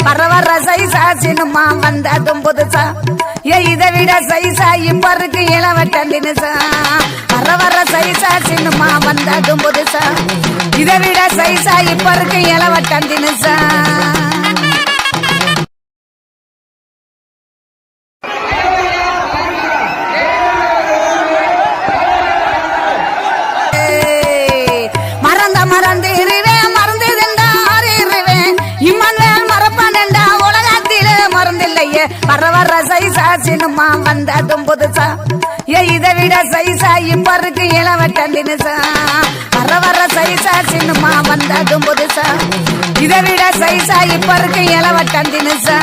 வர வர சைசா சின்னமா வந்ததும் புதுசா இதை விட சைசா இப்ப இருக்கு இளவட்டம் தினுசா வர வர சைசா சின்னமா வந்ததும் புதுசா இதை விட சைசா இப்ப இருக்கு இளவட்டம் தினுசா வர வர சைசா சின்னமா வந்ததும் புதுசா இதை விட சைசா இப்ப இருக்கு இளவட்டம் தினுசா வர வர சைசா சின்னமா வந்ததும் புதுசா இதை விட சைசா இப்ப இருக்கு இளவட்டம் தினுசா